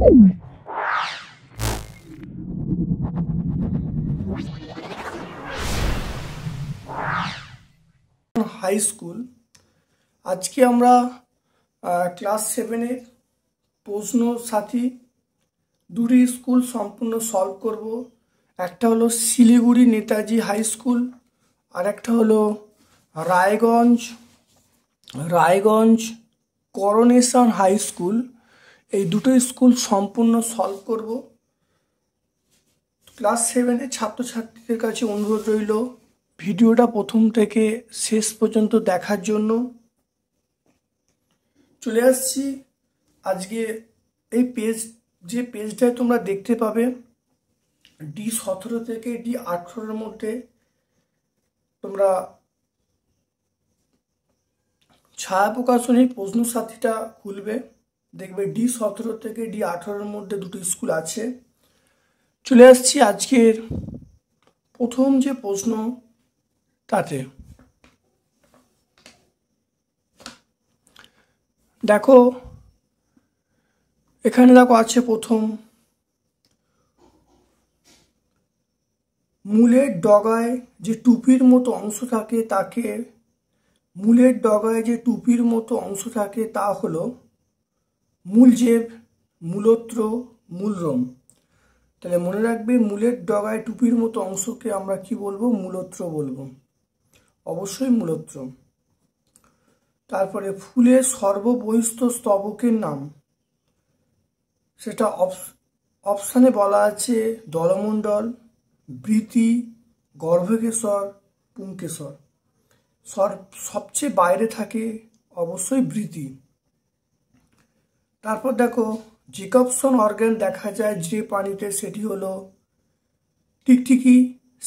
High school. আজকে আমরা class 7-এর প্রশ্ন সাথী দুটি স্কুল সম্পূর্ণ সলভ করব। একটা হলো শিলিগুড়ি নেতাজি হাই স্কুল, আর একটা হলো রায়গঞ্জ করোনেশন হাই স্কুল। এই দুটো স্কুল সম্পূর্ণ সলভ করব। ক্লাস 7-এর ছাত্রছাত্রীদের কাছে অনুরোধ রইল ভিডিওটা প্রথম থেকে শেষ পর্যন্ত দেখার জন্য। চলে আসছি আজকে এই যে পেজটায় তোমরা দেখতে পাবে D17 থেকে D18 মধ্যে তোমরা ছায়া প্রকাশনী প্রশ্ন সাথীটা খুলবে, দেখবে D17 থেকে D18 মধ্যে দুটো স্কুল আছে। চলে আসছি আজকের প্রথম যে প্রশ্ন তাতে। দেখো এখানে দেখো আছে প্রথম, মূলের ডগায় যে টুপির মতো অংশ থাকে তাকে তা হলো মূলজেব, মূলত্র, মূলরম। তাহলে মনে রাখবে মূলের ডগায় টুপির মতো অংশকে আমরা কি বলবো? মূলত্র বলবো, অবশ্যই মূলত্র। তারপরে ফুলের সর্ববহিস্থ স্তবকের নাম, সেটা অপশানে বলা আছে দলমণ্ডল, বৃতি, গর্ভকেশর, পুংকেশর। সবচেয়ে বাইরে থাকে অবশ্যই বৃতি। তারপর দেখো জ্যাকবসন অর্গান দেখা যায় যে প্রাণীতে, সেটি হলো টিকটিকি,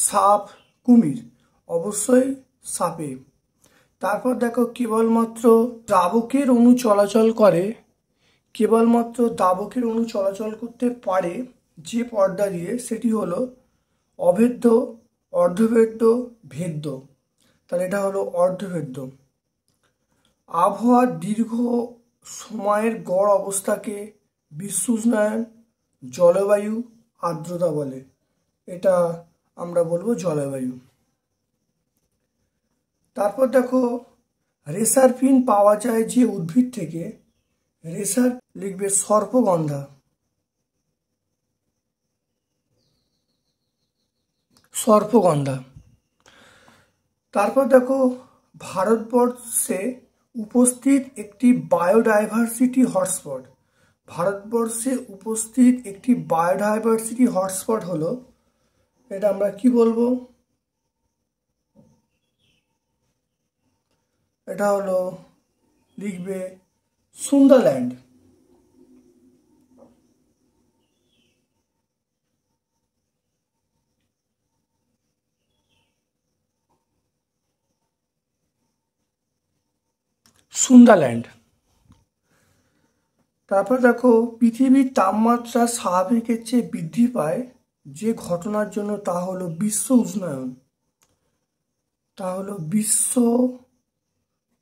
সাপ, কুমির, অবশ্যই সাপে। তারপর দেখো কেবলমাত্র দ্রাবকের অণু চলাচল করতে পারে যে পর্দা দিয়ে, সেটি হলো অভেদ্য, অর্ধভেদ্য, ভেদ্য। তাহলে এটা হলো অর্ধভেদ্য। আবহাওয়ার দীর্ঘ সময়ের গড় অবস্থাকে বিশ্ব উষ্ণায়ন, জলবায়ু, আর্দ্রতা বলে। এটা আমরা বলবো জলবায়ু। তারপর দেখো রেসারপিন পাওয়া যায় যে উদ্ভিদ থেকে, রেসার লিখবে সর্পগন্ধা। তারপর দেখো ভারতবর্ষে উপস্থিত একটি বায়োডাইভার্সিটি হটস্পট হলো, এটা আমরা কি বলবো? এটা হলো লিখবে সুন্দরল্যান্ড। তারপর দেখো পৃথিবীর তাপমাত্রা স্বাভাবিকের চেয়ে বৃদ্ধি পায় যে ঘটনার জন্য, তা হলো বিশ্ব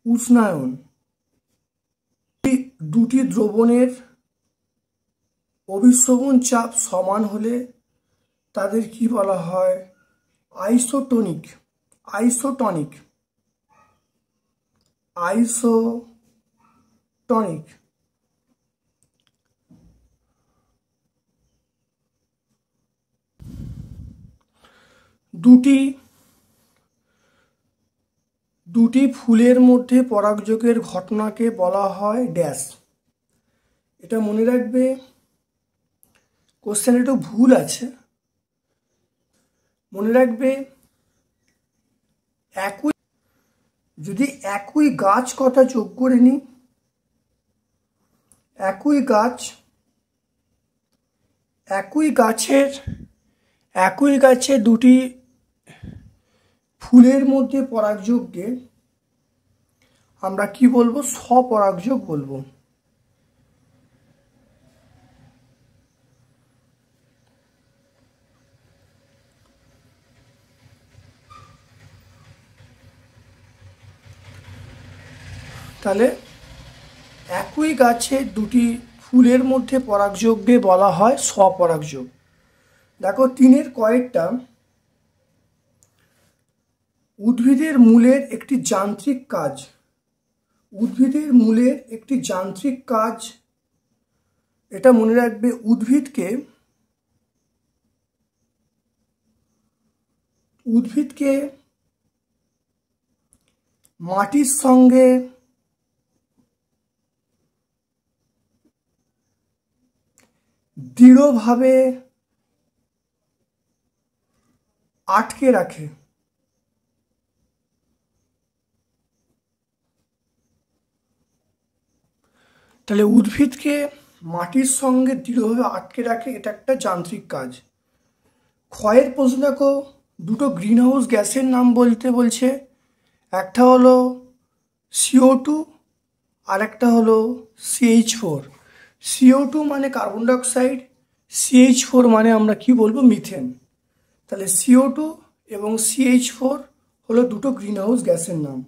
উষ্ণায়ন। দুটি দ্রবণের অভিস্রবণ চাপ সমান হলে তাদের কি বলা হয়? আইসোটনিক। দুটি ফুলের মধ্যে পরাগযোগের ঘটনাকে বলা হয় ড্যাশ। এটা মনে রাখবে, কোশ্চেন একটু ভুল আছে। মনে রাখবে যদি একই গাছ কথা যোগ করে নিই, একই গাছে দুটি ফুলের মধ্যে পরাগযোগকে আমরা কি বলবো? স্বপরাগযোগ বলবো। তাহলে একই গাছে দুটি ফুলের মধ্যে পরাগযোগকে বলা হয় স্বপরাগযোগ। দেখো 3-এর কয়েকটা, উদ্ভিদের মূলের একটি যান্ত্রিক কাজ, উদ্ভিদের মূলের একটি যান্ত্রিক কাজ, এটা মনে রাখবে। উদ্ভিদকে মাটির সঙ্গে দৃঢ়ভাবে আটকে রাখে। তাহলে উদ্ভিদকে মাটির সঙ্গে দৃঢ়ভাবে আটকে রাখে, এটা একটা যান্ত্রিক কাজ। ক্ষয়ের প্রশ্ন দেখো, দুটো গ্রিন হাউস গ্যাসের নাম বলতে বলছে। একটা হলো CO2 আর একটা হলো CH4। CO2 মানে কার্বন ডাইঅক্সাইড, CH4 মানে আমরা কি বলবো, মিথেন। তাহলে CO2 এবং CH4 হলো দুটো গ্রিন হাউস গ্যাসের নাম।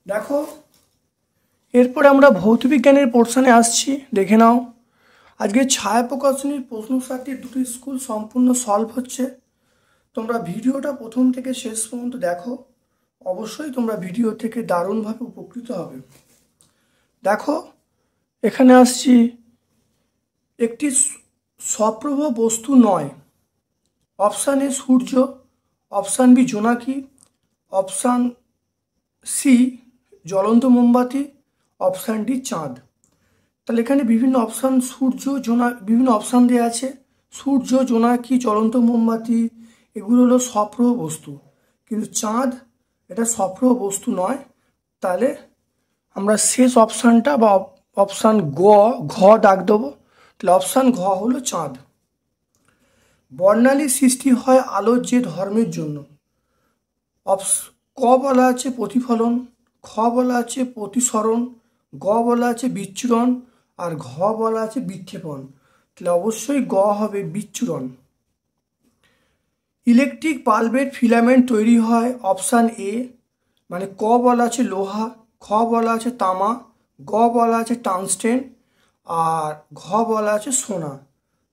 দেখো এরপরে আমরা ভৌতবিজ্ঞানের পোর্শনে আসছি, দেখে নাও। আজকে ছায়া প্রকাশনীর প্রশ্নসারটির দুটি স্কুল সম্পূর্ণ সলভ হচ্ছে। তোমরা ভিডিওটা প্রথম থেকে শেষ পর্যন্ত দেখো, অবশ্যই তোমরা ভিডিও থেকে দারুণভাবে উপকৃত হবে। দেখো এখানে আসছি, একটি সপ্রভ বস্তু নয়। অপশান এ সূর্য, অপশান বি জোনাকি, অপশান সি জ্বলন্ত মোমবাতি, অপশান ডি চাঁদ। তাহলে এখানে বিভিন্ন অপশান, বিভিন্ন অপশান দেওয়া আছে। সূর্য, জোনাকি, জ্বলন্ত মোমবাতি এগুলো হলো সপ্রভ বস্তু, কিন্তু চাঁদ এটা সপ্রভ বস্তু নয়। তাহলে আমরা শেষ অপশানটা বা অপশান ঘ ডাক দেবো। তাহলে অপশান ঘ হলো চাঁদ। বর্ণালী সৃষ্টি হয় আলোর যে ধর্মের জন্য। ক বলা আছে প্রতিফলন, খ বলা আছে প্রতিসরণ, গ বলা আছে বিচ্ছুরণ, আর ঘ বলা আছে বিক্ষেপণ। তাহলে অবশ্যই গ হবে বিচ্ছুরণ। ইলেকট্রিক বাল্বের ফিলামেন্ট তৈরি হয় অপশান এ, মানে ক বলা আছে লোহা, খ বলা আছে তামা, গ বলা আছে টাংস্টেন, আর ঘ বলা আছে সোনা।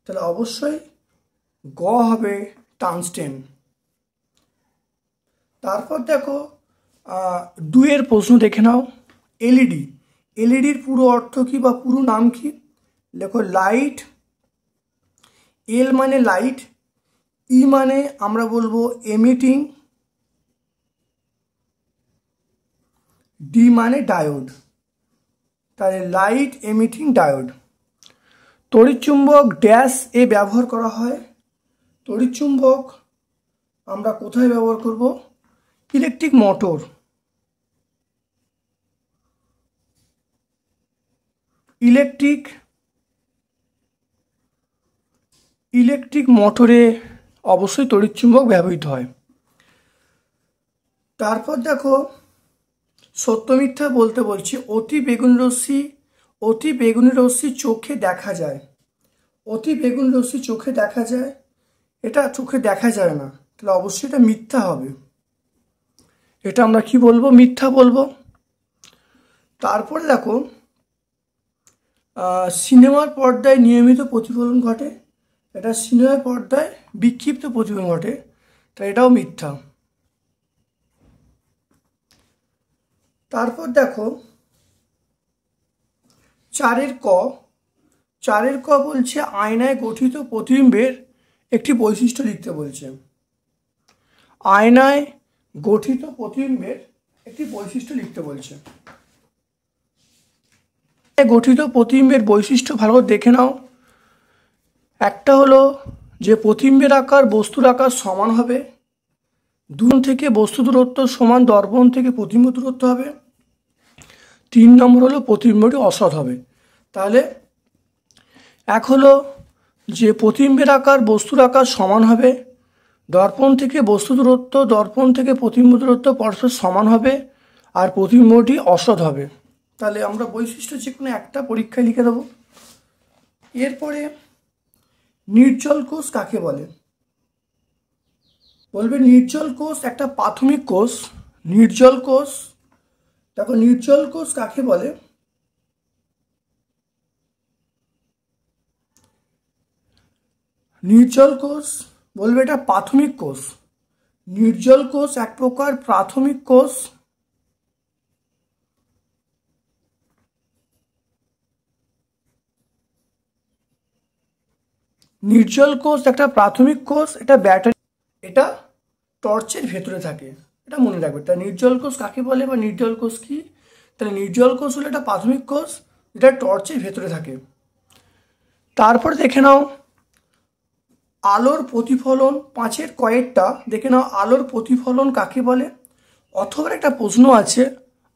তাহলে অবশ্যই গ হবে টাংস্টেন। তারপর দেখো 2-এর প্রশ্ন দেখে নাও। এলইডির পুরো অর্থ কি বা পুরো নাম কি? দেখো লাইট, এল মানে লাইট, ই মানে আমরা বলবো এমিটিং, ডি মানে ডায়োড। তাহলে লাইট এমিটিং ডায়োড। তড়িৎচুম্বক ড্যাশ এ ব্যবহার করা হয়। তড়িৎচুম্বক আমরা কোথায় ব্যবহার করব? ইলেকট্রিক মোটর, ইলেকট্রিক মোটরে অবশ্যই তড়িৎচুম্বক ব্যবহৃত হয়। তারপর দেখো সত্য মিথ্যা বলতে বলছি। অতি বেগুনি রশ্মি চোখে দেখা যায়। অতি বেগুনি রশ্মি চোখে দেখা যায়, এটা চোখে দেখা যায় না, তাহলে অবশ্যই এটা মিথ্যা হবে। এটা আমরা কি বলবো? মিথ্যা বলবো। তারপরে দেখো সিনেমার পর্দায় নিয়মিত প্রতিফলন ঘটে, এটা সিনেমার পর্দায় বিক্ষিপ্ত প্রতিফলন ঘটে, তাই এটাও মিথ্যা। তারপর দেখো 4-এর ক বলছে আয়নায় গঠিত প্রতিবিম্বের একটি বৈশিষ্ট্য লিখতে বলছে। আয়নায় গঠিত প্রতিবিম্বের একটি বৈশিষ্ট্য লিখতে বলছে। গঠিত প্রতিবিম্বের বৈশিষ্ট্য ভালো করে দেখে নাও। একটা হলো যে প্রতিবিম্বের আকার বস্তুর আকার সমান হবে, দূর থেকে বস্তু দূরত্ব সমান দর্পণ থেকে প্রতিবিম্ব দূরত্ব হবে। 3 নম্বর হলো প্রতিবিম্বটি অসৎ হবে। তাহলে এক হলো যে প্রতিবিম্বের আকার বস্তুর আকার সমান হবে, দর্পণ থেকে বস্তু দূরত্ব, দর্পণ থেকে প্রতিবিম্ব দূরত্ব পরস্পর সমান হবে, আর প্রতিবিম্বটি অসৎ হবে। তাহলে আমরা বৈশিষ্ট্য যে কোনো একটা পরীক্ষায় লিখে দেবো। এরপরে নির্জল কোষ কাকে বলে? বলবে নির্জল কোষ একটা প্রাথমিক কোষ। নির্জল কোষ দেখো নির্জল কোষ কাকে বলে? নির্জল কোষ বলবে এটা প্রাথমিক কোষ। নির্জল কোষ এক প্রকার প্রাথমিক কোষ। নির্জল কোষ একটা প্রাথমিক কোষ, এটা ব্যাটারি, এটা টর্চের ভেতরে থাকে, এটা মনে রাখবে। তা নির্জল কোষ কাকে বলে বা নির্জল কোষ কি? তাহলে নির্জল কোষ হলো একটা প্রাথমিক কোষ যেটা টর্চের ভেতরে থাকে। তারপরে দেখে নাও আলোর প্রতিফলন, 5-এর কয়েকটা দেখে নাও আলোর প্রতিফলন কাকে বলে? অথবা একটা প্রশ্ন আছে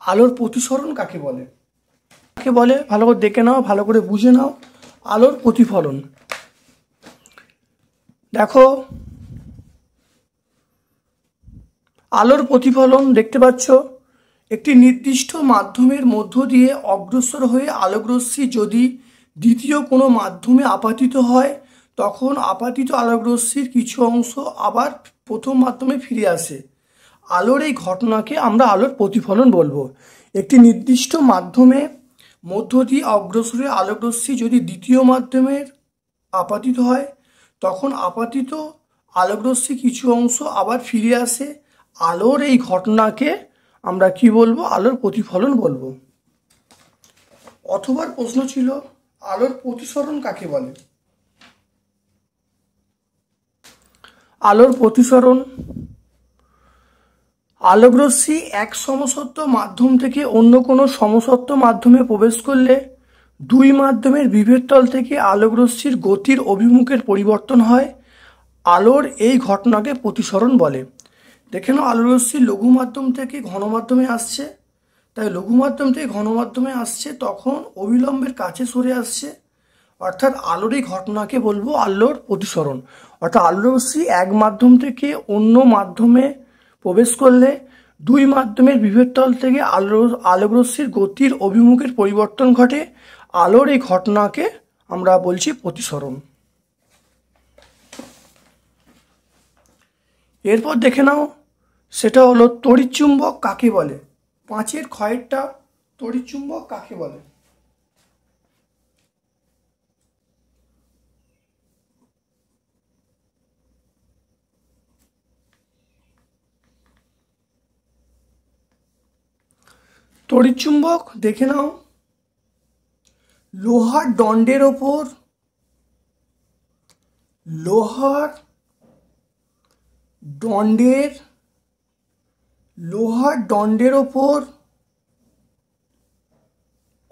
আলোর প্রতিসরণ কাকে বলে? কাকে বলে ভালো করে দেখে নাও, ভালো করে বুঝে নাও। আলোর প্রতিফলন দেখো, আলোর প্রতিফলন দেখতে পাচ্ছ, একটি নির্দিষ্ট মাধ্যমের মধ্য দিয়ে অগ্রসর হয়ে আলোকরশ্মি যদি দ্বিতীয় কোনো মাধ্যমে আপাতিত হয়, তখন আপাতিত আলোকরশ্মির কিছু অংশ আবার প্রথম মাধ্যমে ফিরে আসে। আলোর এই ঘটনাকে আমরা আলোর প্রতিফলন বলবো। একটি নির্দিষ্ট মাধ্যমে মধ্য দিয়ে অগ্রসর হয়ে আলোকরশ্মি যদি দ্বিতীয় মাধ্যমের আপাতিত হয়, তখন আপাতিত আলোকরশ্মি কিছু অংশ আবার ফিরে আসে। আলোর এই ঘটনাকে আমরা কি বলবো? আলোর প্রতিফলন বলবো। অথবা প্রশ্ন ছিল আলোর প্রতিসরণ কাকে বলে? আলোর প্রতিসরণ, আলোকরশ্মি এক সমসত্ব মাধ্যম থেকে অন্য কোনো সমসত্ব মাধ্যমে প্রবেশ করলে দুই মাধ্যমের বিভেদতল থেকে আলোকরশ্মির গতির অভিমুখের পরিবর্তন হয়। আলোর এই ঘটনাকে প্রতিসরণ বলে। দেখে নাও আলোকরশ্মি লঘু মাধ্যম থেকে ঘন মাধ্যমে আসছে, তাই লঘু মাধ্যম থেকে ঘন মাধ্যমে আসছে, তখন অবিলম্বের কাছে সরে আসছে, অর্থাৎ আলোর এই ঘটনাকে বলবো আলোর প্রতিসরণ। অর্থাৎ আলোকরশ্মি এক মাধ্যম থেকে অন্য মাধ্যমে প্রবেশ করলে দুই মাধ্যমের বিভেদতল থেকে আলোকরশ্মির গতির অভিমুখের পরিবর্তন ঘটে। আলোর এই ঘটনাকে আমরা বলছি প্রতিসরণ। এরপর দেখে নাও সেটা হলো তড়িৎচুম্বক কাকে বলে? 5-এর ক্ষয়েরটা তড়িৎচুম্বক কাকে বলে? তড়িৎচুম্বক দেখে নাও লোহার দণ্ডের ওপর, লোহার দণ্ডের ওপর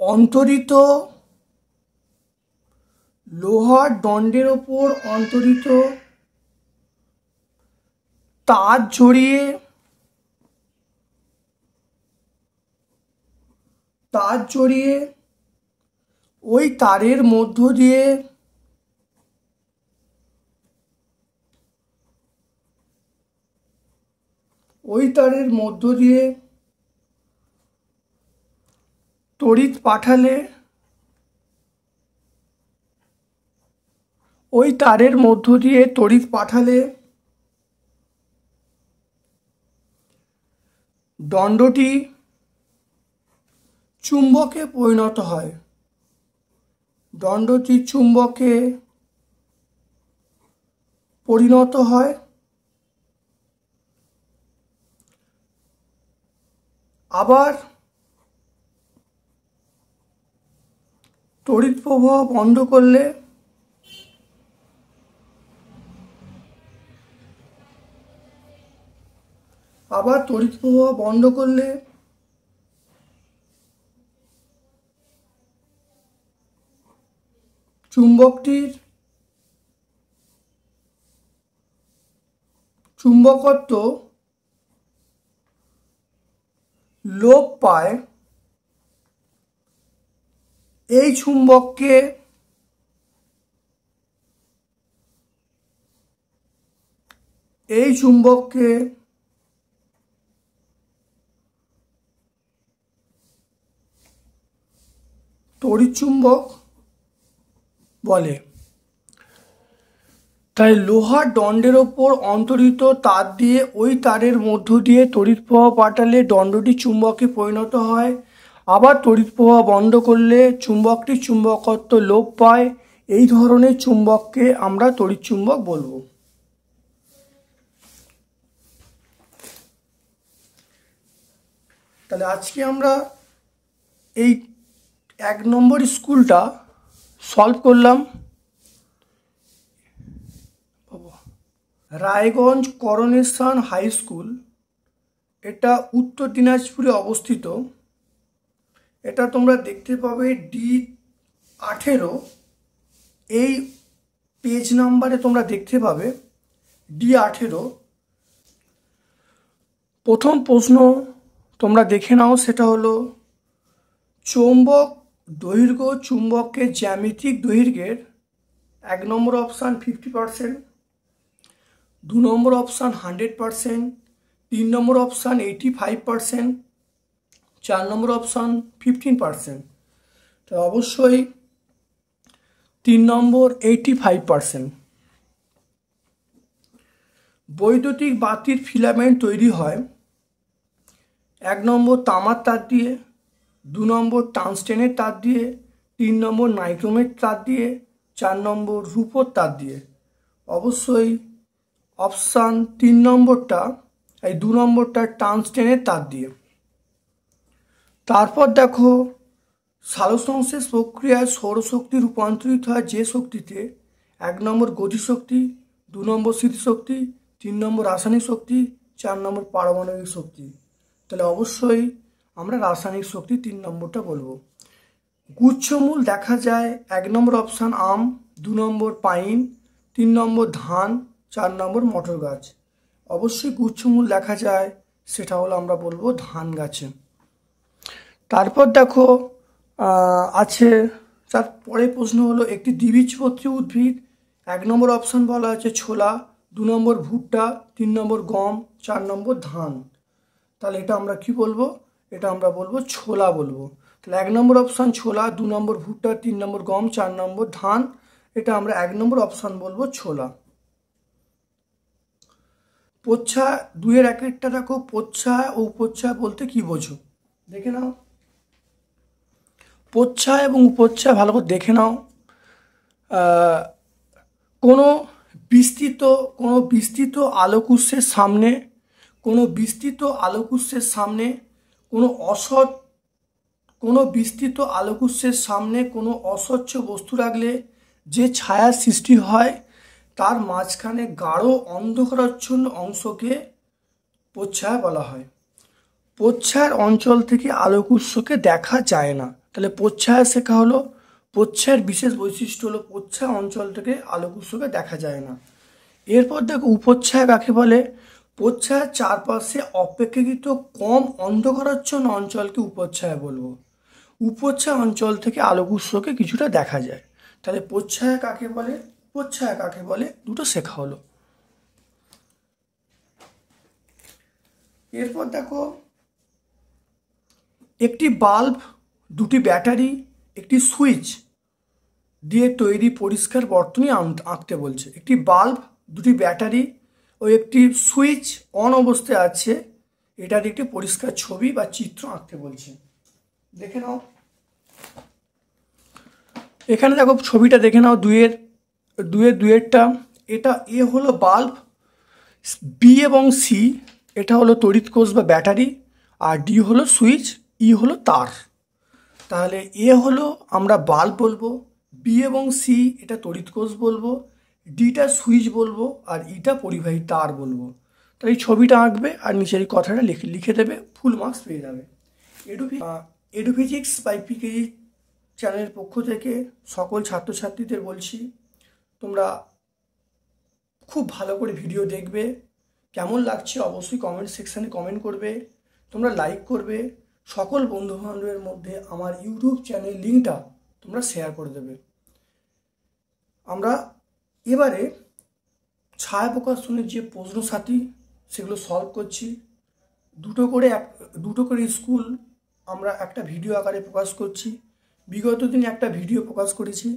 অন্তরিত, লোহার দণ্ডের ওপর অন্তরিত তার জড়িয়ে, ওই তারের মধ্য দিয়ে তড়িৎ পাঠালে, ওই তারের মধ্য দিয়ে তড়িৎ পাঠালে দণ্ডটি চুম্বকে পরিণত হয়। দণ্ডটি চুম্বকে পরিণত হয়। আবার তড়িৎ প্রবাহ বন্ধ করলে চুম্বকটির চুম্বকত্ব লোপ পায়। এই চুম্বককে তড়িৎচুম্বক বলে। তাই লোহার দণ্ডের ওপর অন্তরিত তার দিয়ে ওই তারের মধ্য দিয়ে তড়িৎ প্রবাহ পাঠালে দণ্ডটি চুম্বকে পরিণত হয়। আবার তড়িৎ প্রবাহ বন্ধ করলে চুম্বকটির চুম্বকত্ব লোপ পায়। এই ধরনের চুম্বককে আমরা তড়িৎ চুম্বক বলবো। তাহলে আজকে আমরা এই 1 নম্বর স্কুলটা সলভ করলাম। রায়গঞ্জ করোনেশন হাই স্কুল, এটা উত্তর দিনাজপুরে অবস্থিত। এটা তোমরা দেখতে পাবে D18, এই পেজ নাম্বারে তোমরা দেখতে পাবে D18। প্রথম প্রশ্ন তোমরা দেখে নাও, সেটা হলো চৌম্বক দৈর্ঘ্য চুম্বকের জ্যামিতিক দৈর্ঘ্যের 1 নম্বর অপশান 50%, 2 নম্বর অপশান 100%, 3 নম্বর অপশান 85%, 4 নম্বর অপশান 15%। তো অবশ্যই 3 নম্বর 85%। বৈদ্যুতিক বাতির ফিলামেন্ট তৈরি হয় 1 নম্বর তামার তার দিয়ে, 2 নম্বর টাংস্টেনের তার দিয়ে, 3 নম্বর নাইক্রোমের তার দিয়ে, 4 নম্বর রূপোর তার দিয়ে। অবশ্যই অপশান 3 নম্বরটা, এই 2 নম্বরটা টাংস্টেনের তার দিয়ে। তারপর দেখো সালোকসংশ্লেষ প্রক্রিয়ায় সৌরশক্তি রূপান্তরিত হয় যে শক্তিতে 1 নম্বর গতিশক্তি, 2 নম্বর স্মৃতিশক্তি, 3 নম্বর রাসায়নিক শক্তি, 4 নম্বর পারমাণবিক শক্তি। তাহলে অবশ্যই আমরা রাসায়নিক শক্তি 3 নম্বরটা বলবো। গুচ্ছমূল দেখা যায় 1 নম্বর অপশান আম, 2 নম্বর পাইন, 3 নম্বর ধান, 4 নম্বর মটর গাছ। অবশ্যই গুচ্ছমূল দেখা যায়, সেটা হলো আমরা বলবো ধান গাছে। তারপর দেখো আছে, তার পরের প্রশ্ন হলো একটি দ্বিবীজপত্রী উদ্ভিদ। 1 নম্বর অপশান বলা আছে ছোলা, 2 নম্বর ভুট্টা, 3 নম্বর গম, 4 নম্বর ধান। তাহলে এটা আমরা কি বলবো? এটা আমরা বলবো ছোলা বলবো। তাহলে 1 নম্বর অপশান ছোলা, 2 নম্বর ভুট্টা, 3 নম্বর গম, 4 নম্বর ধান। এটা আমরা 1 নম্বর অপশান বলবো ছোলা। প্রচ্ছায়া 2-এর 1-একটা দেখো, প্রচ্ছায়া ও উপচ্ছায়া বলতে কি বোঝো দেখে নাও। প্রচ্ছায়া এবং উপচ্ছায়া ভালো করে দেখে নাও। কোনো বিস্তৃত আলোকউৎসের সামনে, কোনো বিস্তৃত আলোকউৎসের সামনে কোনো বিস্তৃত আলোকউৎসের সামনে কোনো অস্বচ্ছ বস্তু রাখলে যে ছায়া সৃষ্টি হয় তার মাঝখানে গাঢ় অন্ধকারাচ্ছন্ন অংশকে প্রচ্ছায়া বলা হয়। প্রচ্ছায়ার অঞ্চল থেকে আলোকউৎসকে দেখা যায় না। তাহলে প্রচ্ছায়া শেখা হলো। প্রচ্ছায়ার বিশেষ বৈশিষ্ট্য হলো প্রচ্ছায়া অঞ্চল থেকে আলোকউৎসকে দেখা যায় না। এরপর দেখো উপচ্ছায়া কাকে বলে। প্রচ্ছায়ার চারপাশে অপেক্ষাকৃত কম অন্ধকারাচ্ছন্ন অঞ্চলকে উপচ্ছায়া বলবো। উপচ্ছায়া অঞ্চল থেকে আলোকউৎসকে কিছুটা দেখা যায়। তাহলে প্রচ্ছায়া কাকে বলে, উপচ্ছায়া কাকে বলে, দুটো শেখা হলো। এরপর দেখো একটি বাল্ব, 2টি ব্যাটারি, একটি সুইচ দিয়ে তৈরি পরিষ্কার বর্তনী আঁকতে বলছে। একটি বাল্ব, 2টি ব্যাটারি ও একটি সুইচ অন অবস্থায় আছে, এটার একটি পরিষ্কার ছবি বা চিত্র আঁকতে বলছে। দেখে নাও, এখানে দেখো ছবিটা দেখে নাও, 2-এর 2-এরটা। এটা এ হলো বাল্ব, বি এবং সি এটা হলো তড়িৎকোষ বা ব্যাটারি, আর ডি হলো সুইচ, ই হলো তার। তাহলে এ হলো আমরা বাল্ব বলবো, বি এবং সি এটা তড়িৎকোষ বলবো, ডিটা সুইচ বলবো, আর ইটা পরিবাহী তার বলবো। তাহলে এই ছবিটা আঁকবে আর নিচের এই কথাটা লিখে দেবে, ফুল মার্কস পেয়ে যাবে। এডুফিজিক্স বাই পিকেজি চ্যানেলের পক্ষ থেকে সকল ছাত্রছাত্রীদের বলছি, তোমরা খুব ভালো করে ভিডিও দেখবে। কেমন লাগছে অবশ্যই কমেন্ট সেকশানে কমেন্ট করবে, তোমরা লাইক করবে, সকল বন্ধুবান্ধবের মধ্যে আমার ইউটিউব চ্যানেল লিঙ্কটা তোমরা শেয়ার করে দেবে। আমরা এবারে ছায়া প্রকাশনের যে প্রশ্ন সাথী সেগুলো সলভ করছি। দুটো করে স্কুল আমরা একটা ভিডিও আকারে প্রকাশ করছি। বিগত দিনে একটা ভিডিও প্রকাশ করেছি,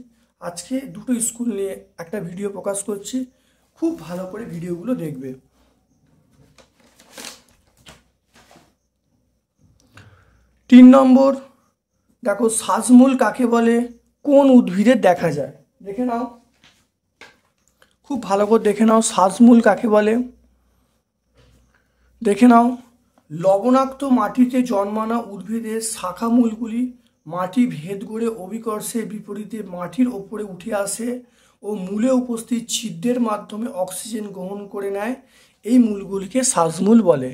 আজকে দুটো স্কুল নিয়ে একটা ভিডিও প্রকাশ করছি। খুব ভালো করে ভিডিওগুলো দেখবে। তিন নম্বর দেখো শ্বাসমূল কাকে বলে, কোন উদ্ভিদে দেখা যায়, দেখে নাও, খুব ভালো করে দেখে নাও। শ্বাসমূল কাকে বলে দেখে নাও। লবণাক্ত মাটিতে জন্মানো উদ্ভিদের শাখামূলগুলি মাটি ভেদ করে অভিকর্ষের বিপরীতে মাটির ওপরে উঠে আসে ও মূলে উপস্থিত ছিদ্রের মাধ্যমে অক্সিজেন গ্রহণ করে নেয়। এই মূলগুলিকে শ্বাসমূল বলে।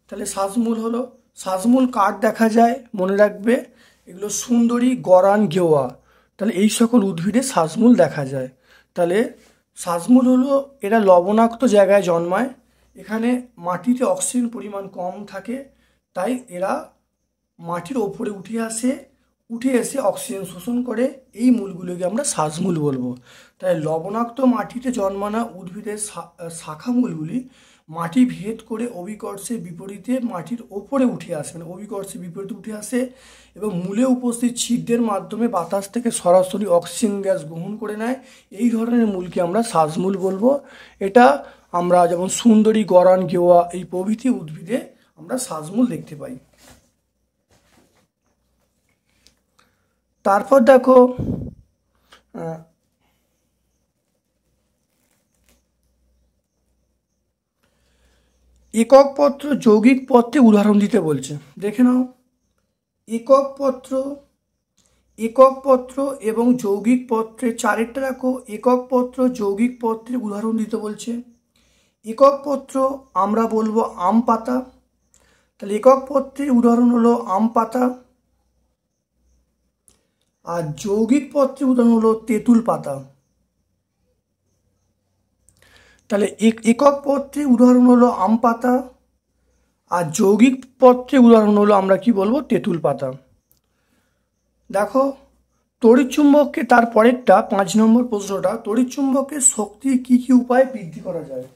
তাহলে শ্বাসমূল হলো, শ্বাসমূল কার দেখা যায় মনে রাখবে, এগুলো সুন্দরী, গরান, গেওয়া, তাহলে এই সকল উদ্ভিদে শ্বাসমূল দেখা যায়। তাহলে শ্বাসমূল হলো এরা লবণাক্ত জায়গায় জন্মায়, এখানে মাটিতে অক্সিজেন পরিমাণ কম থাকে, তাই এরা মাটির ওপরে উঠে এসে অক্সিজেন শোষণ করে, এই মূলগুলোকে আমরা শ্বাসমূল বলবো। তাই লবণাক্ত মাটিতে জন্মানো উদ্ভিদের শাখামূলগুলি মাটি ভেদ করে অভিকর্ষের বিপরীতে মাটির ওপরে উঠে আসে, মানে অভিকর্ষের বিপরীতে উঠে আসে এবং মূলে উপস্থিত ছিদ্রের মাধ্যমে বাতাস থেকে সরাসরি অক্সিজেন গ্যাস গ্রহণ করে নেয়। এই ধরনের মূলকে আমরা শ্বাসমূল বলবো। এটা আমরা যেমন সুন্দরী, গরান, গেওয়া এই প্রভৃতি উদ্ভিদে আমরা শ্বাসমূল দেখতে পাই। তারপর দেখো একক পত্র যৌগিক পত্রে উদাহরণ দিতে বলছে, দেখে নাও। একক পত্র এবং যৌগিক পত্রে চারেরটা দেখো, একক পত্র যৌগিক পত্রে উদাহরণ দিতে বলছে। একক পত্র আমরা বলবো আম পাতা, তাহলে একক পত্রের উদাহরণ হলো আম পাতা। আর যৌগিক পত্রের উদাহরণ হলো তেঁতুল পাতা। তাহলে একক পত্রের উদাহরণ হলো আম পাতা, আর যৌগিক পত্রের উদাহরণ হলো আমরা কি বলবো, তেঁতুল পাতা। দেখো তড়িৎচুম্বককে, তার পরেরটা 5 নম্বর প্রশ্নটা, তড়িৎচুম্বকের শক্তি কি কি উপায়ে বৃদ্ধি করা যায়।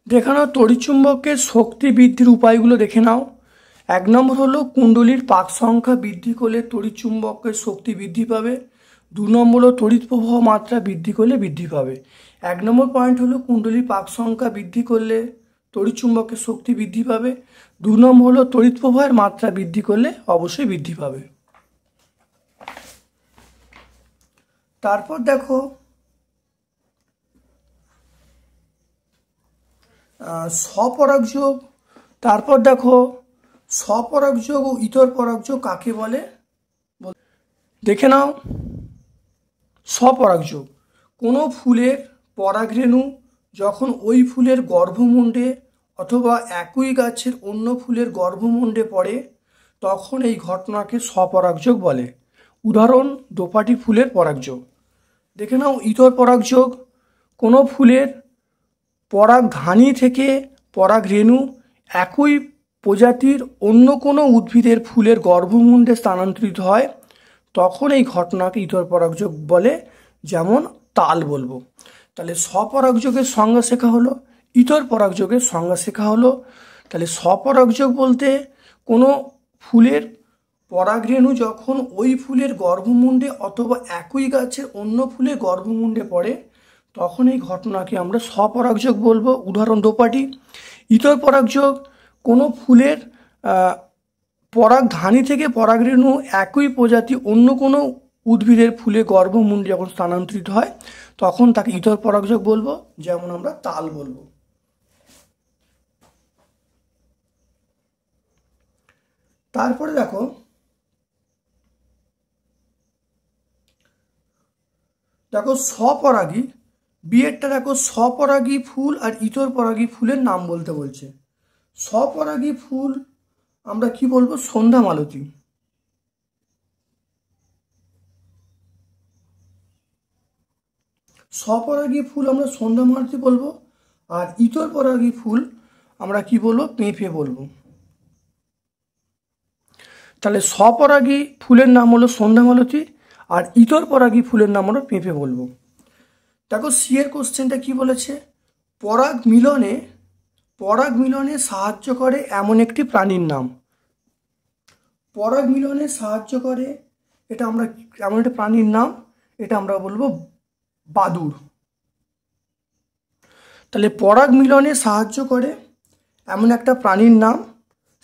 দেখে নাও তড়িৎচুম্বকের শক্তি বৃদ্ধির উপায়গুলো দেখে নাও। 1 নম্বর হলো কুণ্ডলীর পাক সংখ্যা বৃদ্ধি করলে তড়িৎচুম্বকের শক্তি বৃদ্ধি পাবে। 2 নম্বর হলো তড়িৎ প্রবাহ মাত্রা বৃদ্ধি করলে বৃদ্ধি পাবে। 1 নম্বর পয়েন্ট হলো কুণ্ডলীর পাক সংখ্যা বৃদ্ধি করলে তড়িৎচুম্বকের শক্তি বৃদ্ধি পাবে। 2 নম্বর হলো তড়িৎ প্রবাহের মাত্রা বৃদ্ধি করলে অবশ্যই বৃদ্ধি পাবে। তারপর দেখো স্বপরাগযোগ, তারপর দেখো স্বপরাগযোগ ও ইতর পরাগযোগ কাকে বলে দেখে নাও। স্বপরাগযোগ, কোনো ফুলের পরাগরেণু যখন ওই ফুলের গর্ভমুণ্ডে অথবা একই গাছের অন্য ফুলের গর্ভমুণ্ডে পড়ে তখন এই ঘটনাকে স্বপরাগযোগ বলে। উদাহরণ দোপাটি ফুলের পরাগযোগ। দেখে নাও ইতর পরাগযোগ, কোনো ফুলের পরাগধানী থেকে পরাগরেণু একই প্রজাতির অন্য কোনো উদ্ভিদের ফুলের গর্ভমুণ্ডে স্থানান্তরিত হয় তখন এই ঘটনাকে ইতর পরাগযোগ বলে, যেমন তাল বলবো। তাহলে স্বপরাগযোগের সংজ্ঞা শেখা হলো, ইতর পরাগযোগের সংজ্ঞা শেখা হলো। তাহলে স্বপরাগযোগ বলতে কোনো ফুলের পরাগরেণু যখন ওই ফুলের গর্ভমুণ্ডে অথবা একই গাছের অন্য ফুলের গর্ভমুণ্ডে পড়ে তখন এই ঘটনাকে আমরা স্বপরাগযোগ বলবো। উদাহরণ দোপাটি। ইতর পরাগযোগ, কোনো ফুলের পরাগধানী থেকে পরাগরেণু একই প্রজাতি অন্য কোনো উদ্ভিদের ফুলে গর্ভমুণ্ডে যখন স্থানান্তরিত হয় তখন তাকে ইতর পরাগযোগ বলবো, যেমন আমরা তাল বলবো। তারপরে দেখো স্বপরাগী, বিয়েরটা দেখো স্বপরাগী ফুল আর ইতর পরাগী ফুলের নাম বলতে বলছে। স্বপরাগী ফুল আমরা কি বলবো, সন্ধ্যা মালতী। স্বপরাগী ফুল আমরা সন্ধ্যা মালতী বলবো, আর ইতর পরাগী ফুল আমরা কি বলবো, পেঁপে বলবো। তাহলে স্বপরাগী ফুলের নাম হলো সন্ধ্যা মালতী আর ইতর পরাগী ফুলের নাম হলো পেঁপে বলবো। দেখো সি এর কোশ্চেনটা কি বলেছে, পরাগ মিলনে সাহায্য করে এমন একটি প্রাণীর নাম। পরাগ মিলনে সাহায্য করে এটা আমরা এমন একটা প্রাণীর নাম, এটা আমরা বলবো বাদুড়। তাহলে পরাগ মিলনে সাহায্য করে এমন একটা প্রাণীর নাম,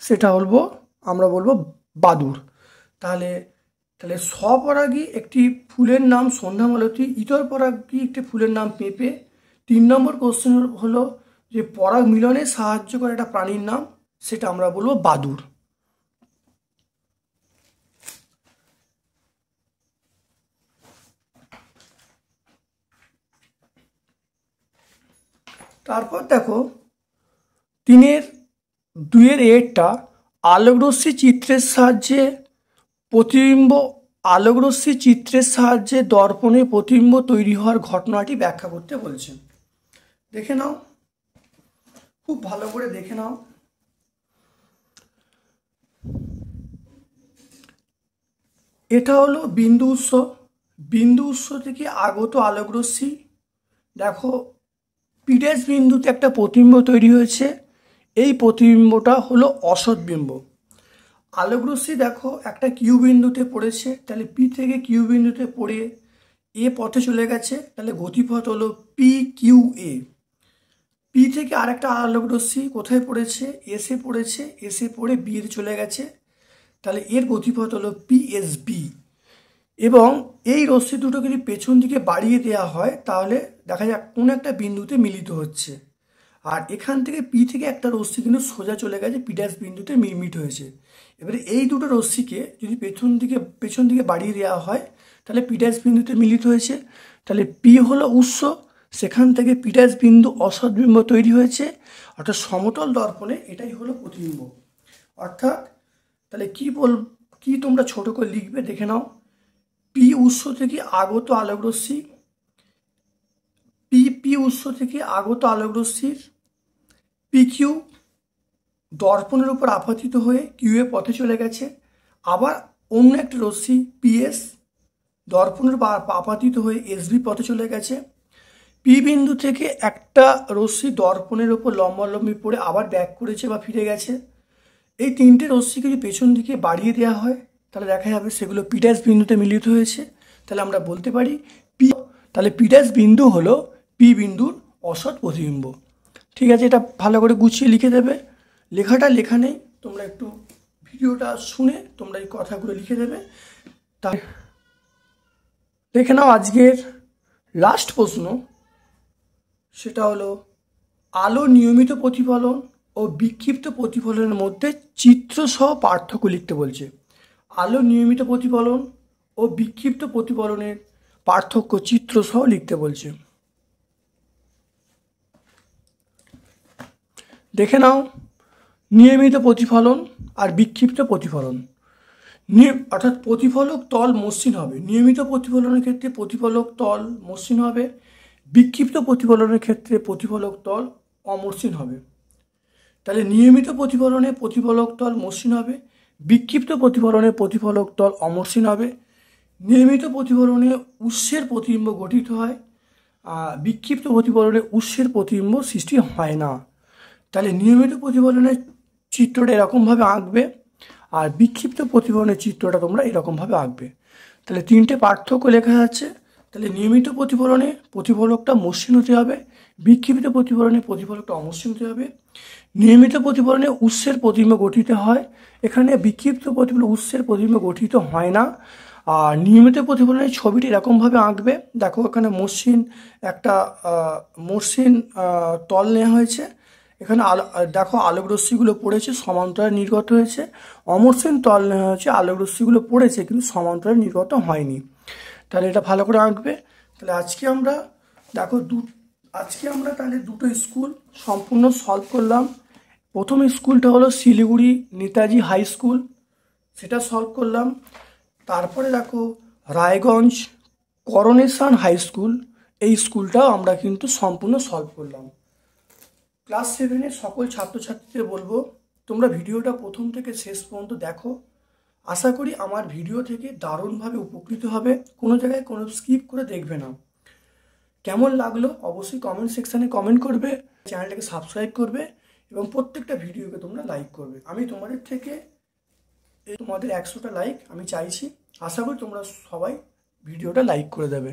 সেটা আমরা বলবো বাদুড়। তাহলে তাহলে স্বপরাগী একটি ফুলের নাম সন্ধ্যামালতী, ইতর পরাগী একটি ফুলের নাম পেঁপে। 3 নম্বর কোশ্চেন হলো যে পরাগ মিলনে সাহায্য করে একটা প্রাণীর নাম, সেটা আমরা বলবো বাদুড়। তারপর দেখো 3-2 এরটা আলোকরশ্মি চিত্রের সাহায্যে আলোকরশ্মি চিত্রের সাহায্যে দর্পণে প্রতিবিম্ব তৈরি হওয়ার ঘটনাটি ব্যাখ্যা করতে বলছেন। দেখে নাও, খুব ভালো করে দেখে নাও। এটা হলো বিন্দু উৎস, বিন্দু উৎস থেকে আগত আলোকরশ্মি। দেখো পি' বিন্দুতে একটা প্রতিবিম্ব তৈরি হয়েছে, এই প্রতিবিম্বটা হলো অসৎ বিম্ব। আলোকরশ্মি দেখো একটা কিউ বিন্দুতে পড়েছে, তাহলে পি থেকে কিউ বিন্দুতে পড়ে এ পথে চলে গেছে, তাহলে গতিপথ হলো পি কিউ এ। পি থেকে আরেকটা আলোকরশ্মি কোথায় পড়েছে, এসে পড়েছে, এসে পড়ে বি এ চলে গেছে, তাহলে এর গতিপথ হলো পি এস বি। এবং এই রশ্মি দুটোকে যদি পেছন দিকে বাড়িয়ে দেওয়া হয়, তাহলে দেখা যাক কোনো একটা বিন্দুতে মিলিত হচ্ছে। আর এখান থেকে পি থেকে একটা রশ্মি কিন্তু সোজা চলে গেছে পি' বিন্দুতে মিট হয়েছে। এবারে এই দুটো রশ্মিকে যদি পেছন দিকে বাড়িয়ে দেওয়া হয়, তাহলে পি' বিন্দুতে মিলিত হয়েছে। তাহলে পি হলো উৎস, সেখান থেকে পি' বিন্দু অসৎ বিম্ব তৈরি হয়েছে, অর্থাৎ সমতল দর্পণে এটাই হলো প্রতিবিম্ব। অর্থাৎ তাহলে কি তোমরা ছোট করে লিখবে, দেখে নাও। পি উৎস থেকে আগত আলোকরশ্মি, পি উৎস থেকে আগত আলোকরশ্মির পি কিউ দর্পণের উপর আপতিত হয়ে কিউ এ পথে চলে গেছে। আবার অন্য একটা রশ্মি পিএস দর্পণের আপতিত হয়ে এসবি পথে চলে গেছে। পি বিন্দু থেকে একটা রশ্মি দর্পণের উপর লম্বালম্বি পড়ে আবার ব্যাক করেছে বা ফিরে গেছে। এই 3টে রশ্মিকে যদি পেছন দিকে বাড়িয়ে দেওয়া হয়, তাহলে দেখা যাবে সেগুলো পি' বিন্দুতে মিলিত হয়েছে। তাহলে আমরা বলতে পারি তাহলে পি' বিন্দু হলো পি বিন্দুর অসৎ প্রতিবিম্ব। ঠিক আছে, এটা ভালো করে গুছিয়ে লিখে দেবে। লেখাটা লেখা নেই, তোমরা একটু ভিডিওটা শুনে তোমরা এই কথাগুলো লিখে দেবে। তাই দেখে নাও আজকের লাস্ট প্রশ্ন, সেটা হলো আলো নিয়মিত প্রতিফলন ও বিক্ষিপ্ত প্রতিফলনের মধ্যে চিত্রসহ পার্থক্য লিখতে বলছে। আলো নিয়মিত প্রতিফলন ও বিক্ষিপ্ত প্রতিফলনের পার্থক্য চিত্রসহ লিখতে বলছে। দেখে নাও, নিয়মিত প্রতিফলন আর বিক্ষিপ্ত প্রতিফলন। অর্থাৎ প্রতিফলক তল মসৃণ হবে, নিয়মিত প্রতিফলনের ক্ষেত্রে প্রতিফলক তল মসৃণ হবে, বিক্ষিপ্ত প্রতিফলনের ক্ষেত্রে প্রতিফলক তল অমসৃণ হবে। তাহলে নিয়মিত প্রতিফলনে প্রতিফলক তল মসৃণ হবে, বিক্ষিপ্ত প্রতিফলনে প্রতিফলক তল অমসৃণ হবে। নিয়মিত প্রতিফলনে উৎসের প্রতিবিম্ব গঠিত হয়, বিক্ষিপ্ত প্রতিফলনে উৎসের প্রতিবিম্ব সৃষ্টি হয় না। তাহলে নিয়মিত প্রতিফলনের চিত্রটা এরকমভাবে আঁকবে, আর বিক্ষিপ্ত প্রতিফলনের চিত্রটা তোমরা এরকমভাবে আঁকবে। তাহলে 3টে পার্থক্য লেখা যাচ্ছে। তাহলে নিয়মিত প্রতিফলনে প্রতিফলকটা মসৃণ হতে হবে, বিক্ষিপ্ত প্রতিফলনে প্রতিফলকটা অমসৃণ হতে হবে। নিয়মিত প্রতিফলনে উৎসের প্রতিবিম্ব গঠিত হয়, এখানে বিক্ষিপ্ত প্রতিফলনে উৎসের প্রতিবিম্ব গঠিত হয় না। আর নিয়মিত প্রতিফলনের ছবিটি এরকমভাবে আঁকবে। দেখো এখানে মসৃণ তল নেওয়া হয়েছে, এখানে দেখো আলোক রশ্মিগুলো পড়েছে সমান্তরালে নির্গত হয়েছে। অমসৃণ তল নেওয়া হয়েছে, আলোক রশ্মিগুলো পড়েছে কিন্তু সমান্তরালে নির্গত হয়নি। তাহলে এটা ভালো করে আঁকবে। তাহলে আজকে আমরা তাহলে দুটো স্কুল সম্পূর্ণ সলভ করলাম। প্রথম স্কুলটা হলো শিলিগুড়ি নেতাজি হাই স্কুল, সেটা সলভ করলাম। তারপরে দেখো রায়গঞ্জ করোনেশন হাই স্কুল, এই স্কুলটাও আমরা কিন্তু সম্পূর্ণ সলভ করলাম। ক্লাস 7-এর সকল ছাত্রছাত্রীদের বলবো তোমরা ভিডিওটা প্রথম থেকে শেষ পর্যন্ত দেখো। আশা করি আমার ভিডিও থেকে দারুণভাবে উপকৃত হবে, কোনো জায়গায় কোনো স্কিপ করে দেখবে না। কেমন লাগলো অবশ্যই কমেন্ট সেকশানে কমেন্ট করবে, চ্যানেলটাকে সাবস্ক্রাইব করবে এবং প্রত্যেকটা ভিডিওকে তোমরা লাইক করবে। আমি তোমাদের থেকে তোমাদের 100টা লাইক আমি চাইছি, আশা করি তোমরা সবাই ভিডিওটা লাইক করে দেবে।